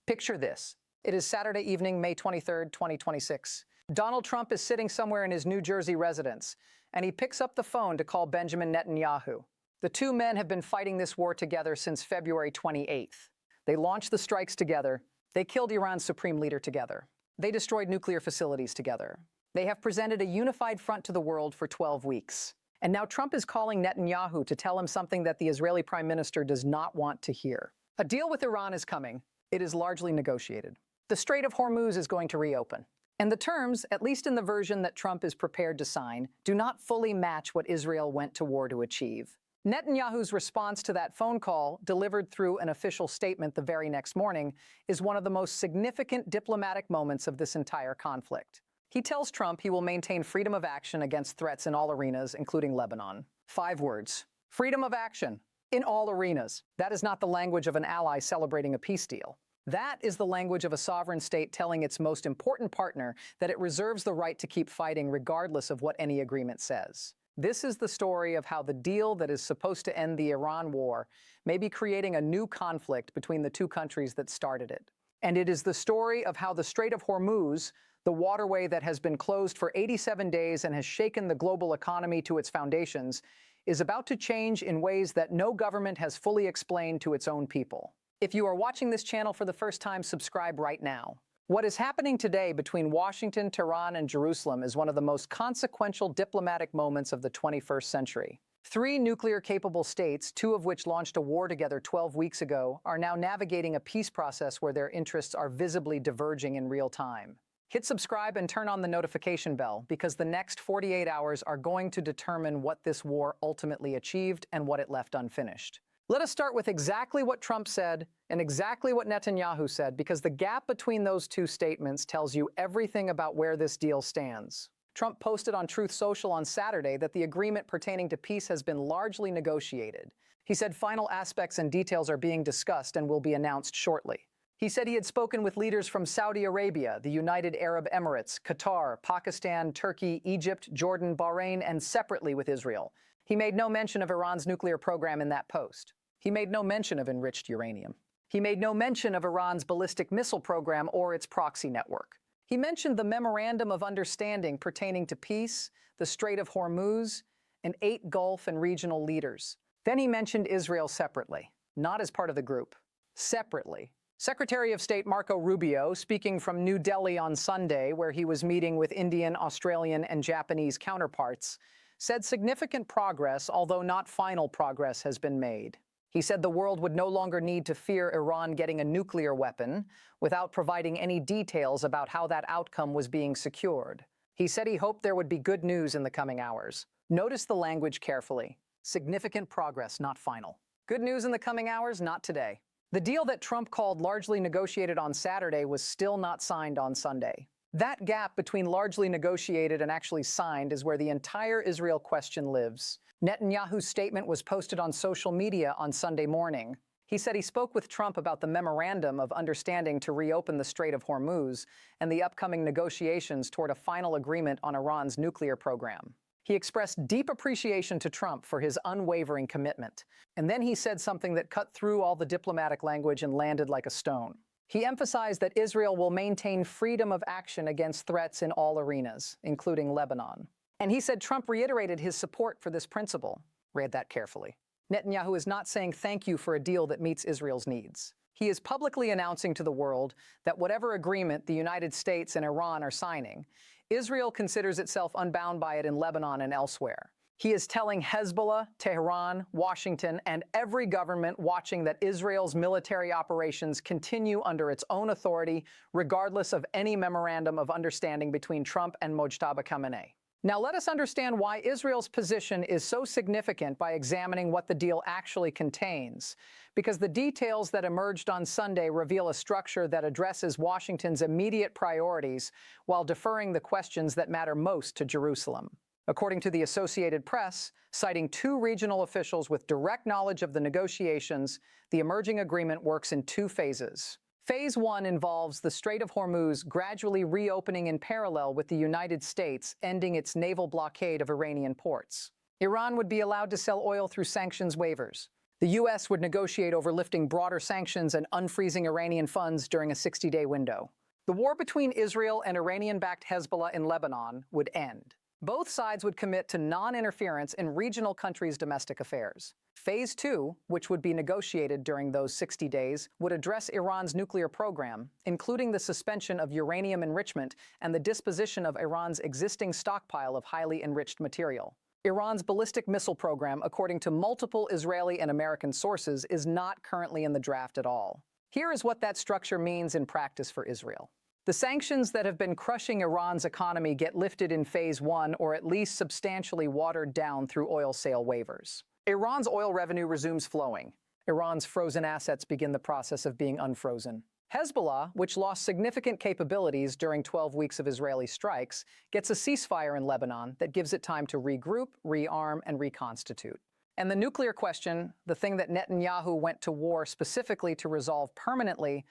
Picture this. It is Saturday evening, May 23rd, 2026. Donald Trump is sitting somewhere in his New Jersey residence, and he picks up the phone to call Benjamin Netanyahu. The two men have been fighting this war together since February 28th. They launched the strikes together. They killed Iran's supreme leader together. They destroyed nuclear facilities together. They have presented a unified front to the world for 12 weeks. And now Trump is calling Netanyahu to tell him something that the Israeli prime minister does not want to hear. A deal with Iran is coming. It is largely negotiated. The Strait of Hormuz is going to reopen. And the terms, at least in the version that Trump is prepared to sign, do not fully match what Israel went to war to achieve. Netanyahu's response to that phone call, delivered through an official statement the very next morning, is one of the most significant diplomatic moments of this entire conflict. He tells Trump he will maintain freedom of action against threats in all arenas, including Lebanon. 5 words. Freedom of action. In all arenas. That is not the language of an ally celebrating a peace deal. That is the language of a sovereign state telling its most important partner that it reserves the right to keep fighting regardless of what any agreement says. This is the story of how the deal that is supposed to end the Iran war may be creating a new conflict between the two countries that started it. And it is the story of how the Strait of Hormuz, the waterway that has been closed for 87 days and has shaken the global economy to its foundations, is about to change in ways that no government has fully explained to its own people. If you are watching this channel for the first time, subscribe right now. What is happening today between Washington, Tehran, and Jerusalem is one of the most consequential diplomatic moments of the 21st century. 3 nuclear-capable states, 2 of which launched a war together 12 weeks ago, are now navigating a peace process where their interests are visibly diverging in real time. Hit subscribe and turn on the notification bell, because the next 48 hours are going to determine what this war ultimately achieved and what it left unfinished. Let us start with exactly what Trump said and exactly what Netanyahu said, because the gap between those two statements tells you everything about where this deal stands. Trump posted on Truth Social on Saturday that the agreement pertaining to peace has been largely negotiated. He said final aspects and details are being discussed and will be announced shortly. He said he had spoken with leaders from Saudi Arabia, the United Arab Emirates, Qatar, Pakistan, Turkey, Egypt, Jordan, Bahrain, and separately with Israel. He made no mention of Iran's nuclear program in that post. He made no mention of enriched uranium. He made no mention of Iran's ballistic missile program or its proxy network. He mentioned the memorandum of understanding pertaining to peace, the Strait of Hormuz, and 8 Gulf and regional leaders. Then he mentioned Israel separately, not as part of the group. Separately. Secretary of State Marco Rubio, speaking from New Delhi on Sunday, where he was meeting with Indian, Australian, and Japanese counterparts, said significant progress, although not final progress, has been made. He said the world would no longer need to fear Iran getting a nuclear weapon without providing any details about how that outcome was being secured. He said he hoped there would be good news in the coming hours. Notice the language carefully. Significant progress, not final. Good news in the coming hours, not today. The deal that Trump called largely negotiated on Saturday was still not signed on Sunday. That gap between largely negotiated and actually signed is where the entire Israel question lives. Netanyahu's statement was posted on social media on Sunday morning. He said he spoke with Trump about the memorandum of understanding to reopen the Strait of Hormuz and the upcoming negotiations toward a final agreement on Iran's nuclear program. He expressed deep appreciation to Trump for his unwavering commitment. And then he said something that cut through all the diplomatic language and landed like a stone. He emphasized that Israel will maintain freedom of action against threats in all arenas, including Lebanon. And he said Trump reiterated his support for this principle. Read that carefully. Netanyahu is not saying thank you for a deal that meets Israel's needs. He is publicly announcing to the world that whatever agreement the United States and Iran are signing, Israel considers itself unbound by it in Lebanon and elsewhere. He is telling Hezbollah, Tehran, Washington, and every government watching that Israel's military operations continue under its own authority, regardless of any memorandum of understanding between Trump and Mojtaba Khamenei. Now let us understand why Israel's position is so significant by examining what the deal actually contains, because the details that emerged on Sunday reveal a structure that addresses Washington's immediate priorities while deferring the questions that matter most to Jerusalem. According to the Associated Press, citing 2 regional officials with direct knowledge of the negotiations, the emerging agreement works in 2 phases. Phase 1 involves the Strait of Hormuz gradually reopening in parallel with the United States ending its naval blockade of Iranian ports. Iran would be allowed to sell oil through sanctions waivers. The U.S. would negotiate over lifting broader sanctions and unfreezing Iranian funds during a 60-day window. The war between Israel and Iranian-backed Hezbollah in Lebanon would end. Both sides would commit to non-interference in regional countries' domestic affairs. Phase 2, which would be negotiated during those 60 days, would address Iran's nuclear program, including the suspension of uranium enrichment and the disposition of Iran's existing stockpile of highly enriched material. Iran's ballistic missile program, according to multiple Israeli and American sources, is not currently in the draft at all. Here is what that structure means in practice for Israel. The sanctions that have been crushing Iran's economy get lifted in Phase 1 or at least substantially watered down through oil sale waivers. Iran's oil revenue resumes flowing. Iran's frozen assets begin the process of being unfrozen. Hezbollah, which lost significant capabilities during 12 weeks of Israeli strikes, gets a ceasefire in Lebanon that gives it time to regroup, rearm, and reconstitute. And the nuclear question, the thing that Netanyahu went to war specifically to resolve permanently,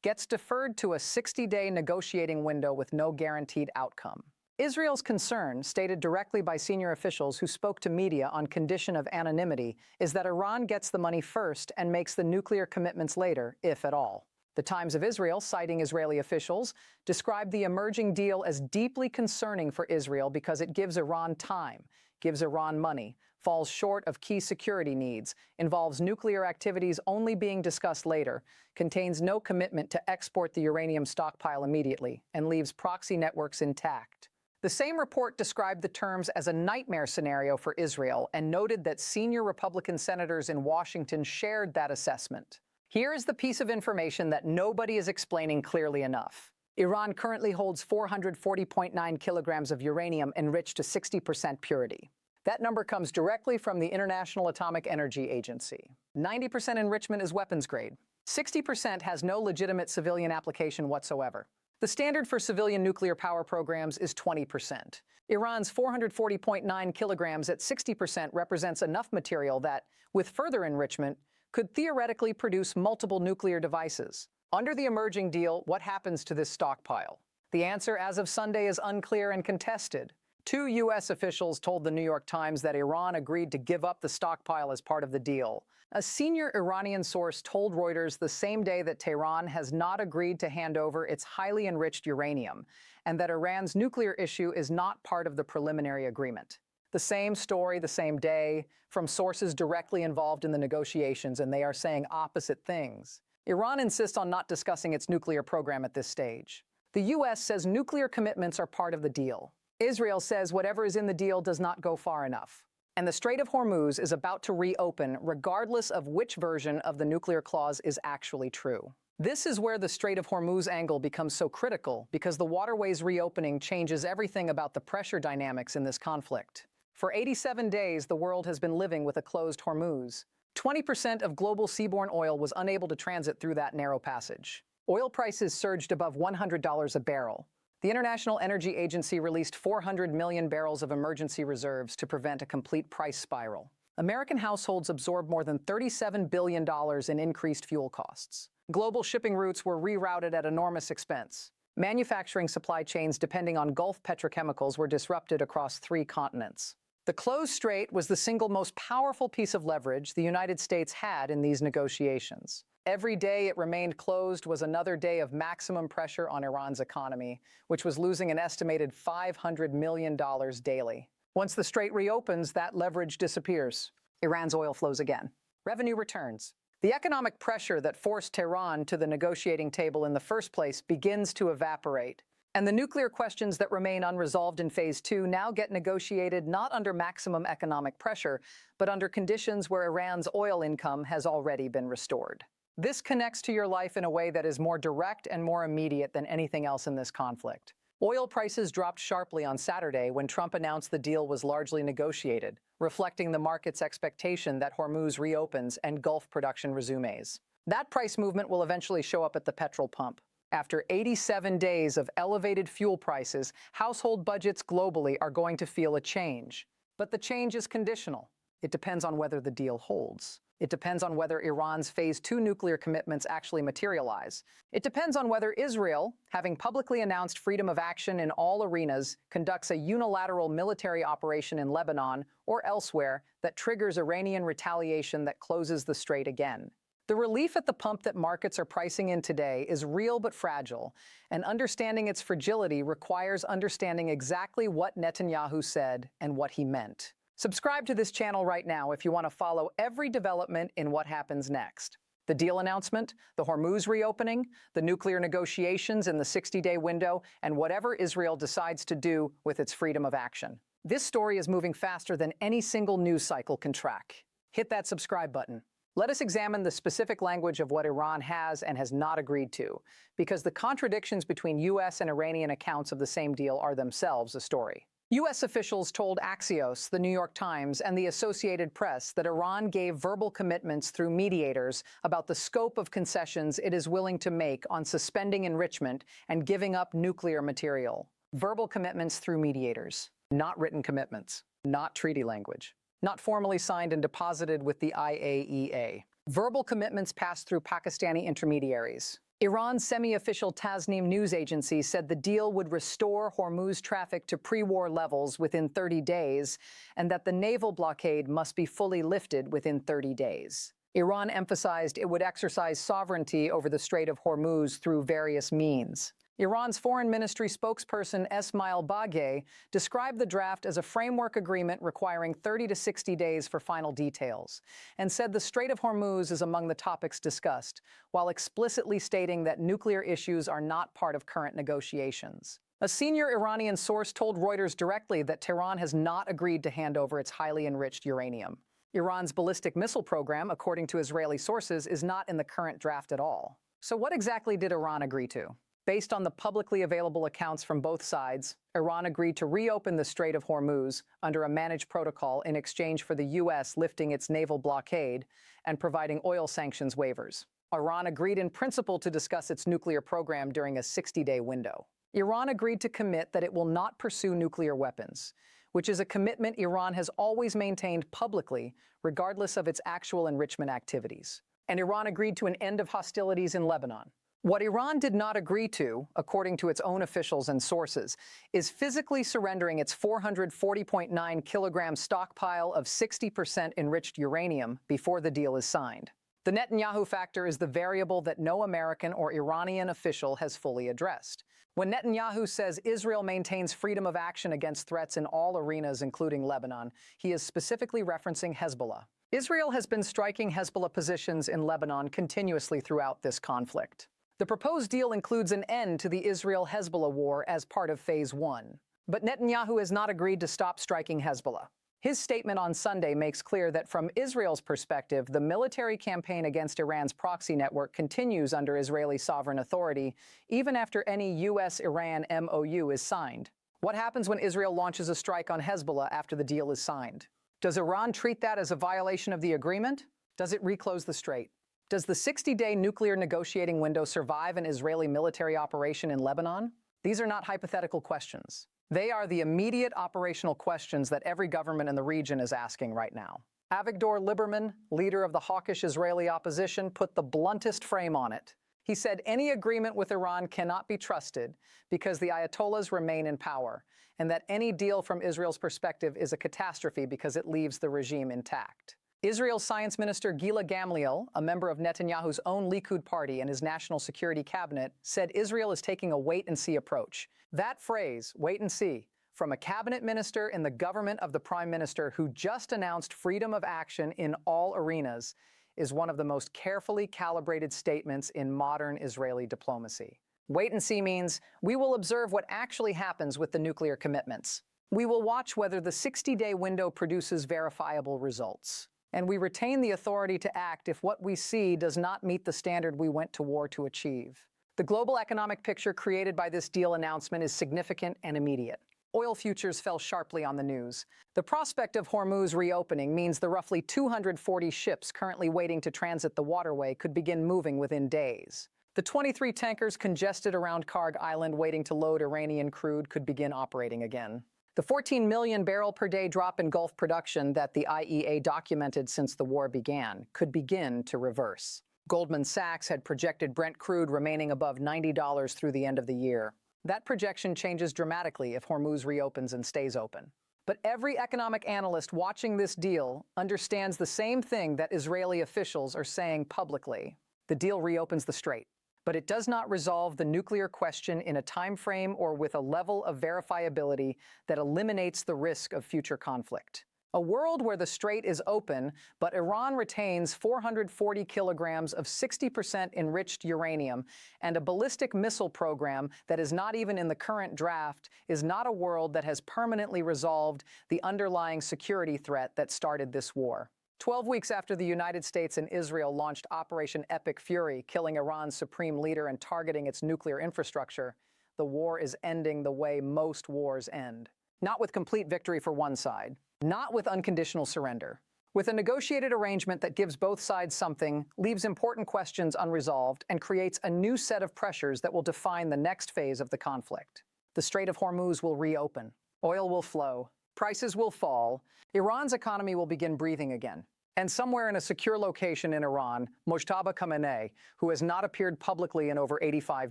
gets deferred to a 60-day negotiating window with no guaranteed outcome. Israel's concern, stated directly by senior officials who spoke to media on condition of anonymity, is that Iran gets the money first and makes the nuclear commitments later, if at all. The Times of Israel, citing Israeli officials, described the emerging deal as deeply concerning for Israel because it gives Iran time, gives Iran money, falls short of key security needs, involves nuclear activities only being discussed later, contains no commitment to export the uranium stockpile immediately, and leaves proxy networks intact. The same report described the terms as a nightmare scenario for Israel and noted that senior Republican senators in Washington shared that assessment. Here is the piece of information that nobody is explaining clearly enough. Iran currently holds 440.9 kilograms of uranium enriched to 60% purity. That number comes directly from the International Atomic Energy Agency. 90% enrichment is weapons grade. 60% has no legitimate civilian application whatsoever. The standard for civilian nuclear power programs is 20%. Iran's 440.9 kilograms at 60% represents enough material that, with further enrichment, could theoretically produce multiple nuclear devices. Under the emerging deal, what happens to this stockpile? The answer as of Sunday is unclear and contested. 2 U.S. officials told the New York Times that Iran agreed to give up the stockpile as part of the deal. A senior Iranian source told Reuters the same day that Tehran has not agreed to hand over its highly enriched uranium, and that Iran's nuclear issue is not part of the preliminary agreement. The same story, the same day, from sources directly involved in the negotiations, and they are saying opposite things. Iran insists on not discussing its nuclear program at this stage. The U.S. says nuclear commitments are part of the deal. Israel says whatever is in the deal does not go far enough. And the Strait of Hormuz is about to reopen regardless of which version of the nuclear clause is actually true. This is where the Strait of Hormuz angle becomes so critical because the waterway's reopening changes everything about the pressure dynamics in this conflict. For 87 days, the world has been living with a closed Hormuz. 20% of global seaborne oil was unable to transit through that narrow passage. Oil prices surged above $100 a barrel. The International Energy Agency released 400 million barrels of emergency reserves to prevent a complete price spiral. American households absorbed more than $37 billion in increased fuel costs. Global shipping routes were rerouted at enormous expense. Manufacturing supply chains depending on Gulf petrochemicals were disrupted across 3 continents. The closed strait was the single most powerful piece of leverage the United States had in these negotiations. Every day it remained closed was another day of maximum pressure on Iran's economy, which was losing an estimated $500 million daily. Once the strait reopens, that leverage disappears. Iran's oil flows again. Revenue returns. The economic pressure that forced Tehran to the negotiating table in the first place begins to evaporate. And the nuclear questions that remain unresolved in Phase 2 now get negotiated not under maximum economic pressure, but under conditions where Iran's oil income has already been restored. This connects to your life in a way that is more direct and more immediate than anything else in this conflict. Oil prices dropped sharply on Saturday when Trump announced the deal was largely negotiated, reflecting the market's expectation that Hormuz reopens and Gulf production resumes. That price movement will eventually show up at the petrol pump. After 87 days of elevated fuel prices, household budgets globally are going to feel a change. But the change is conditional. It depends on whether the deal holds. It depends on whether Iran's Phase 2 nuclear commitments actually materialize. It depends on whether Israel, having publicly announced freedom of action in all arenas, conducts a unilateral military operation in Lebanon or elsewhere that triggers Iranian retaliation that closes the strait again. The relief at the pump that markets are pricing in today is real but fragile, and understanding its fragility requires understanding exactly what Netanyahu said and what he meant. Subscribe to this channel right now if you want to follow every development in what happens next. The deal announcement, the Hormuz reopening, the nuclear negotiations in the 60-day window, and whatever Israel decides to do with its freedom of action. This story is moving faster than any single news cycle can track. Hit that subscribe button. Let us examine the specific language of what Iran has and has not agreed to, because the contradictions between U.S. and Iranian accounts of the same deal are themselves a story. U.S. officials told Axios, the New York Times, and the Associated Press that Iran gave verbal commitments through mediators about the scope of concessions it is willing to make on suspending enrichment and giving up nuclear material. Verbal commitments through mediators, not written commitments, not treaty language, not formally signed and deposited with the IAEA. Verbal commitments passed through Pakistani intermediaries. Iran's semi-official Tasnim news agency said the deal would restore Hormuz traffic to pre-war levels within 30 days, and that the naval blockade must be fully lifted within 30 days. Iran emphasized it would exercise sovereignty over the Strait of Hormuz through various means. Iran's foreign ministry spokesperson Esmail Baghaei described the draft as a framework agreement requiring 30 to 60 days for final details, and said the Strait of Hormuz is among the topics discussed, while explicitly stating that nuclear issues are not part of current negotiations. A senior Iranian source told Reuters directly that Tehran has not agreed to hand over its highly enriched uranium. Iran's ballistic missile program, according to Israeli sources, is not in the current draft at all. So what exactly did Iran agree to? Based on the publicly available accounts from both sides, Iran agreed to reopen the Strait of Hormuz under a managed protocol in exchange for the U.S. lifting its naval blockade and providing oil sanctions waivers. Iran agreed in principle to discuss its nuclear program during a 60-day window. Iran agreed to commit that it will not pursue nuclear weapons, which is a commitment Iran has always maintained publicly, regardless of its actual enrichment activities. And Iran agreed to an end of hostilities in Lebanon. What Iran did not agree to, according to its own officials and sources, is physically surrendering its 440.9 kilogram stockpile of 60% enriched uranium before the deal is signed. The Netanyahu factor is the variable that no American or Iranian official has fully addressed. When Netanyahu says Israel maintains freedom of action against threats in all arenas, including Lebanon, he is specifically referencing Hezbollah. Israel has been striking Hezbollah positions in Lebanon continuously throughout this conflict. The proposed deal includes an end to the Israel-Hezbollah war as part of Phase 1. But Netanyahu has not agreed to stop striking Hezbollah. His statement on Sunday makes clear that from Israel's perspective, the military campaign against Iran's proxy network continues under Israeli sovereign authority, even after any U.S.-Iran MOU is signed. What happens when Israel launches a strike on Hezbollah after the deal is signed? Does Iran treat that as a violation of the agreement? Does it reclose the strait? Does the 60-day nuclear negotiating window survive an Israeli military operation in Lebanon? These are not hypothetical questions. They are the immediate operational questions that every government in the region is asking right now. Avigdor Lieberman, leader of the hawkish Israeli opposition, put the bluntest frame on it. He said any agreement with Iran cannot be trusted because the Ayatollahs remain in power, and that any deal from Israel's perspective is a catastrophe because it leaves the regime intact. Israel's Science Minister Gila Gamliel, a member of Netanyahu's own Likud party and his national security cabinet, said Israel is taking a wait-and-see approach. That phrase, wait and see, from a cabinet minister in the government of the prime minister who just announced freedom of action in all arenas, is one of the most carefully calibrated statements in modern Israeli diplomacy. Wait and see means we will observe what actually happens with the nuclear commitments. We will watch whether the 60-day window produces verifiable results. And we retain the authority to act if what we see does not meet the standard we went to war to achieve. The global economic picture created by this deal announcement is significant and immediate. Oil futures fell sharply on the news. The prospect of Hormuz reopening means the roughly 240 ships currently waiting to transit the waterway could begin moving within days. The 23 tankers congested around Karg Island waiting to load Iranian crude could begin operating again. The 14 million barrel per day drop in Gulf production that the IEA documented since the war began could begin to reverse. Goldman Sachs had projected Brent crude remaining above $90 through the end of the year. That projection changes dramatically if Hormuz reopens and stays open. But every economic analyst watching this deal understands the same thing that Israeli officials are saying publicly. The deal reopens the strait, but it does not resolve the nuclear question in a time frame or with a level of verifiability that eliminates the risk of future conflict. A world where the strait is open, but Iran retains 440 kilograms of 60% enriched uranium and a ballistic missile program that is not even in the current draft, is not a world that has permanently resolved the underlying security threat that started this war. 12 weeks after the United States and Israel launched Operation Epic Fury, killing Iran's supreme leader and targeting its nuclear infrastructure, the war is ending the way most wars end. Not with complete victory for one side. Not with unconditional surrender. With a negotiated arrangement that gives both sides something, leaves important questions unresolved, and creates a new set of pressures that will define the next phase of the conflict. The Strait of Hormuz will reopen. Oil will flow. Prices will fall. Iran's economy will begin breathing again. And somewhere in a secure location in Iran, Mojtaba Khamenei, who has not appeared publicly in over 85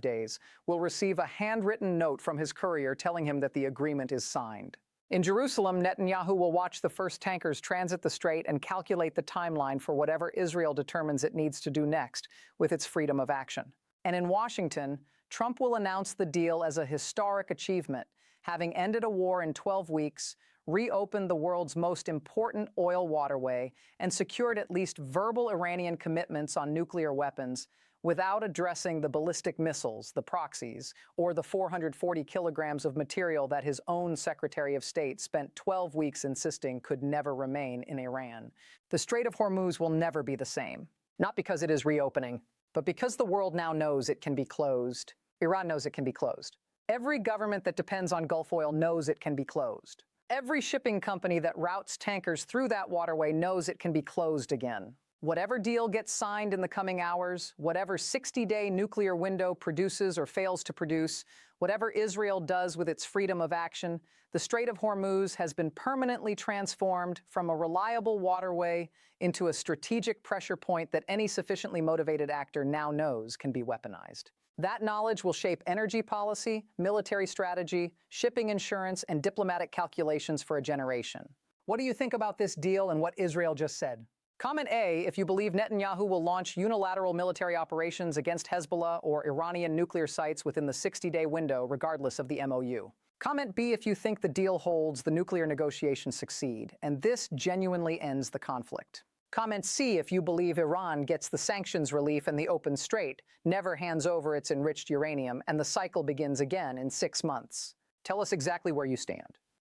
days, will receive a handwritten note from his courier telling him that the agreement is signed. In Jerusalem, Netanyahu will watch the first tankers transit the strait and calculate the timeline for whatever Israel determines it needs to do next with its freedom of action. And in Washington, Trump will announce the deal as a historic achievement, having ended a war in 12 weeks, reopened the world's most important oil waterway, and secured at least verbal Iranian commitments on nuclear weapons, without addressing the ballistic missiles, the proxies, or the 440 kilograms of material that his own Secretary of State spent 12 weeks insisting could never remain in Iran. The Strait of Hormuz will never be the same. Not because it is reopening, but because the world now knows it can be closed. Iran knows it can be closed. Every government that depends on Gulf oil knows it can be closed. Every shipping company that routes tankers through that waterway knows it can be closed again. Whatever deal gets signed in the coming hours, whatever 60-day nuclear window produces or fails to produce, whatever Israel does with its freedom of action, the Strait of Hormuz has been permanently transformed from a reliable waterway into a strategic pressure point that any sufficiently motivated actor now knows can be weaponized. That knowledge will shape energy policy, military strategy, shipping insurance, and diplomatic calculations for a generation. What do you think about this deal and what Israel just said? Comment A if you believe Netanyahu will launch unilateral military operations against Hezbollah or Iranian nuclear sites within the 60-day window, regardless of the MOU. Comment B if you think the deal holds, the nuclear negotiations succeed, and this genuinely ends the conflict. Comment C if you believe Iran gets the sanctions relief and the open strait, never hands over its enriched uranium, and the cycle begins again in 6 months. Tell us exactly where you stand.